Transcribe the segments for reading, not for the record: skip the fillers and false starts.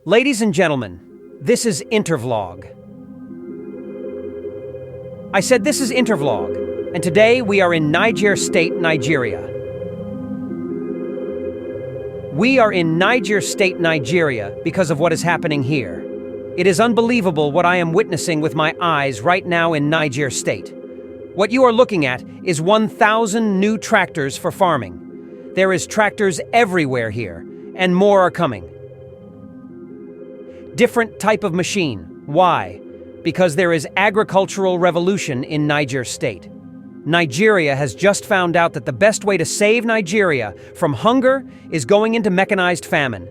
Ladies and gentlemen, this is Intervlog. I said this is Intervlog, and today we are in Niger State, Nigeria. We are in Niger State, Nigeria because of what is happening here. It is unbelievable what I am witnessing with my eyes right now in Niger State. What you are looking at is 1,000 new tractors for farming. There is tractors everywhere here, and more are coming. Different type of machine. Why? Because there is agricultural revolution in Niger State. Nigeria has just found out that the best way to save Nigeria from hunger is going into mechanized famine.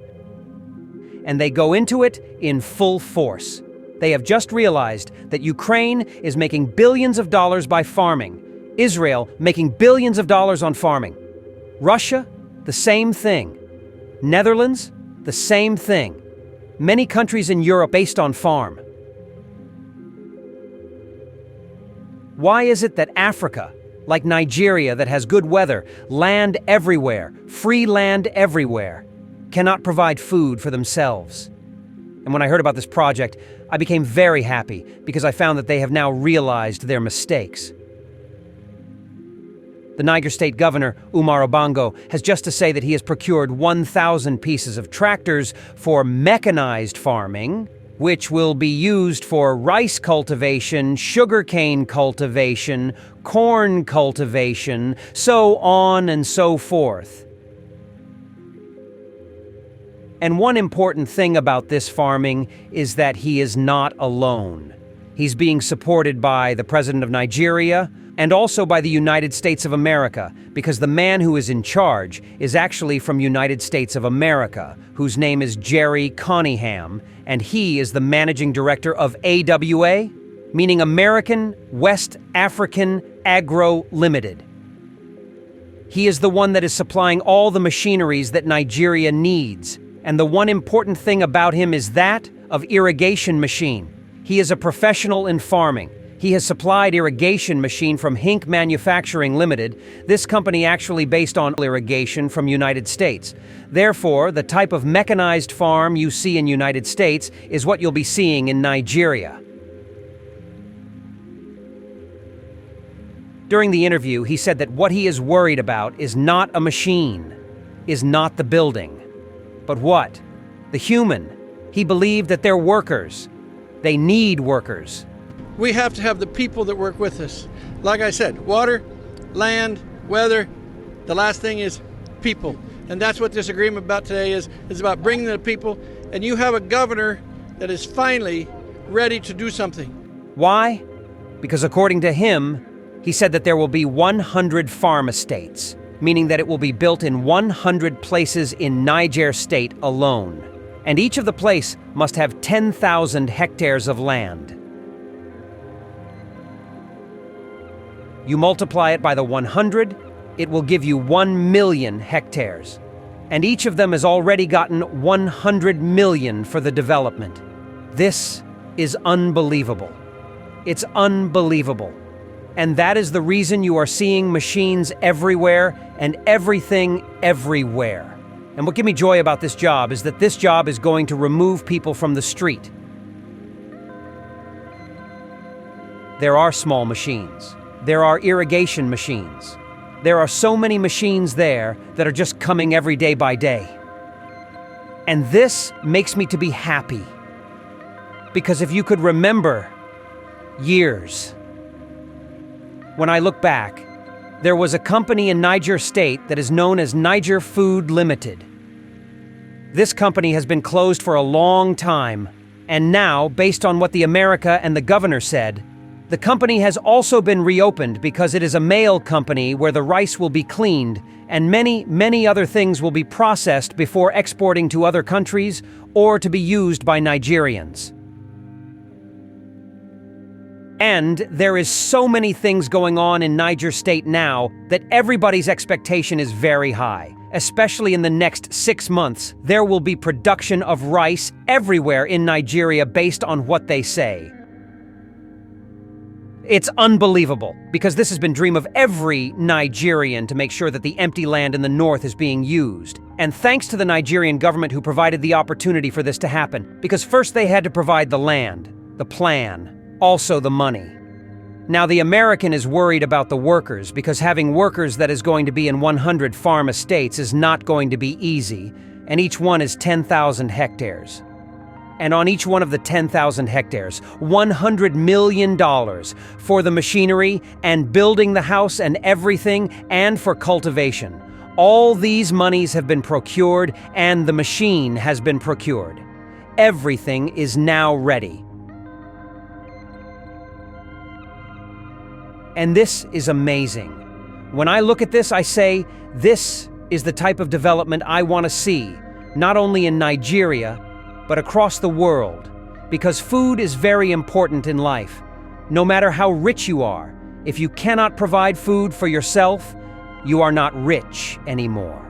And they go into it in full force. They have just realized that Ukraine is making billions of dollars by farming. Israel making billions of dollars on farming. Russia, the same thing. Netherlands, the same thing. Many countries in Europe based on farm. Why is it that Africa, like Nigeria that has good weather, land everywhere, free land everywhere, cannot provide food for themselves? And when I heard about this project, I became very happy because I found that they have now realized their mistakes. The Niger State Governor, Bago, has just to say that he has procured 1,000 pieces of tractors for mechanized farming, which will be used for rice cultivation, sugarcane cultivation, corn cultivation, so on and so forth. And one important thing about this farming is that he is not alone. He's being supported by the President of Nigeria, and also by the United States of America, because the man who is in charge is actually from United States of America, whose name is Jerry Cunningham, and he is the managing director of AWA, meaning American West African Agro Limited. He is the one that is supplying all the machineries that Nigeria needs, and the one important thing about him is that of irrigation machine. He is a professional in farming. He has supplied irrigation machine from Hink Manufacturing Limited, this company actually based on irrigation from United States. Therefore, the type of mechanized farm you see in United States is what you'll be seeing in Nigeria. During the interview, he said that what he is worried about is not a machine, is not the building, but what? The human. He believed that they're workers. They need workers. We have to have the people that work with us. Like I said, water, land, weather. The last thing is people. And that's what this agreement about today is about bringing the people. And you have a governor that is finally ready to do something. Why? Because according to him, he said that there will be 100 farm estates, meaning that it will be built in 100 places in Niger State alone. And each of the place must have 10,000 hectares of land. You multiply it by the 100, it will give you 1 million hectares. And each of them has already gotten 100 million for the development. This is unbelievable. It's unbelievable. And that is the reason you are seeing machines everywhere and everything everywhere. And what gives me joy about this job is that this job is going to remove people from the street. There are small machines. There are irrigation machines. There are so many machines there that are just coming every day by day. And this makes me to be happy. Because if you could remember years, when I look back, there was a company in Niger State that is known as Niger Food Limited. This company has been closed for a long time, and now, based on what the America and the governor said, the company has also been reopened because it is a mail company where the rice will be cleaned and many other things will be processed before exporting to other countries or to be used by Nigerians. And there is so many things going on in Niger State now that everybody's expectation is very high. Especially in the next 6 months, there will be production of rice everywhere in Nigeria based on what they say. It's unbelievable, because this has been dream of every Nigerian to make sure that the empty land in the north is being used. And thanks to the Nigerian government who provided the opportunity for this to happen, because first they had to provide the land, the plan, also the money. Now the American is worried about the workers, because having workers that is going to be in 100 farm estates is not going to be easy, and each one is 10,000 hectares. And on each one of the 10,000 hectares, $100 million for the machinery and building the house and everything, and for cultivation. All these monies have been procured, and the machine has been procured. Everything is now ready. And this is amazing. When I look at this, I say, this is the type of development I want to see, not only in Nigeria, but across the world, because food is very important in life. No matter how rich you are, if you cannot provide food for yourself, you are not rich anymore.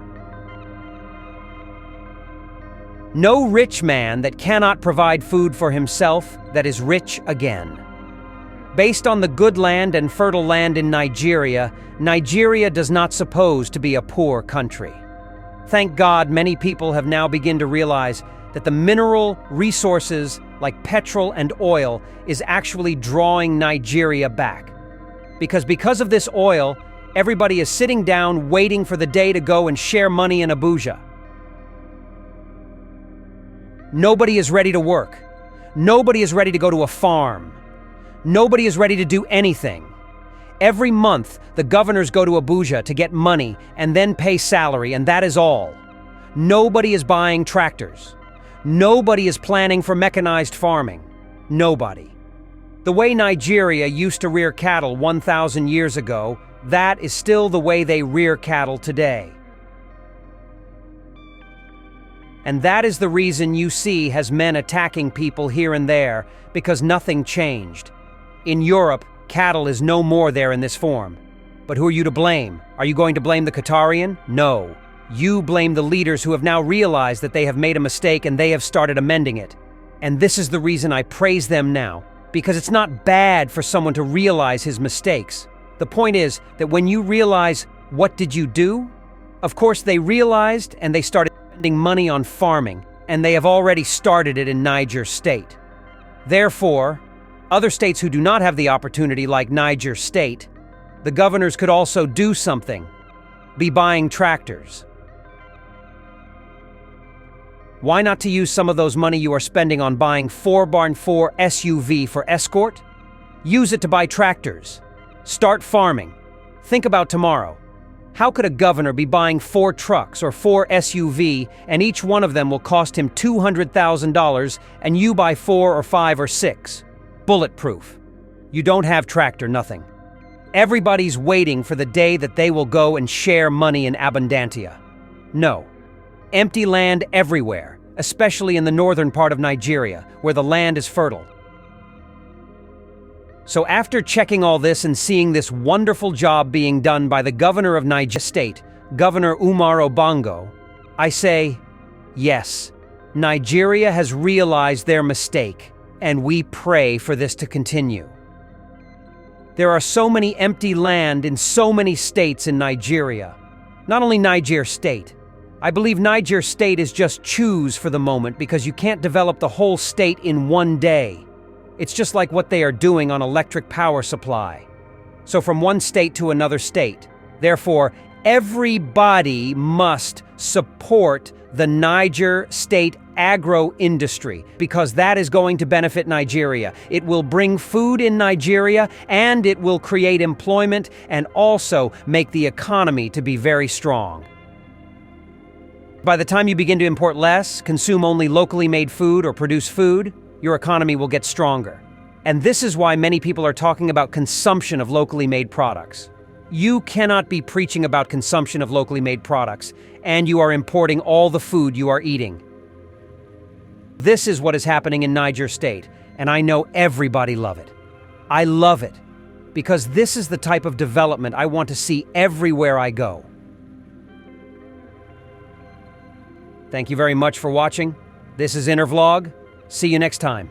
No rich man that cannot provide food for himself that is rich again. Based on the good land and fertile land in Nigeria, Nigeria does not suppose to be a poor country. Thank God many people have now begun to realize that the mineral resources like petrol and oil is actually drawing Nigeria back. Because of this oil, everybody is sitting down waiting for the day to go and share money in Abuja. Nobody is ready to work. Nobody is ready to go to a farm. Nobody is ready to do anything. Every month, the governors go to Abuja to get money and then pay salary, and that is all. Nobody is buying tractors. Nobody is planning for mechanized farming. Nobody. The way Nigeria used to rear cattle 1,000 years ago, that is still the way they rear cattle today. And that is the reason you see has men attacking people here and there, because nothing changed. In Europe, cattle is no more there in this form. But who are you to blame? Are you going to blame the Qatarian? No. You blame the leaders who have now realized that they have made a mistake and they have started amending it. And this is the reason I praise them now, because it's not bad for someone to realize his mistakes. The point is that when you realize, what did you do? Of course, they realized and they started spending money on farming, and they have already started it in Niger State. Therefore, other states who do not have the opportunity like Niger State, the governors could also do something. Be buying tractors. Why not to use some of those money you are spending on buying 4x4 SUV for escort? Use it to buy tractors. Start farming. Think about tomorrow. How could a governor be buying 4 trucks or 4 SUV and each one of them will cost him $200,000 and you buy 4 or 5 or 6? Bulletproof. You don't have tractor, nothing. Everybody's waiting for the day that they will go and share money in abundantia. No. Empty land everywhere, especially in the northern part of Nigeria, where the land is fertile. So after checking all this and seeing this wonderful job being done by the governor of Niger State, Governor Umar Obango, I say, yes, Nigeria has realized their mistake, and we pray for this to continue. There are so many empty land in so many states in Nigeria. Not only Niger State. I believe Niger State is just choose for the moment because you can't develop the whole state in one day. It's just like what they are doing on electric power supply. So from one state to another state. Therefore, everybody must support the Niger State agro industry because that is going to benefit Nigeria. It will bring food in Nigeria and it will create employment and also make the economy to be very strong. By the time you begin to import less, consume only locally made food or produce food, your economy will get stronger. And this is why many people are talking about consumption of locally made products. You cannot be preaching about consumption of locally made products, and you are importing all the food you are eating. This is what is happening in Niger State, and I know everybody love it. I love it, because this is the type of development I want to see everywhere I go. Thank you very much for watching. This is Inner Vlog. See you next time.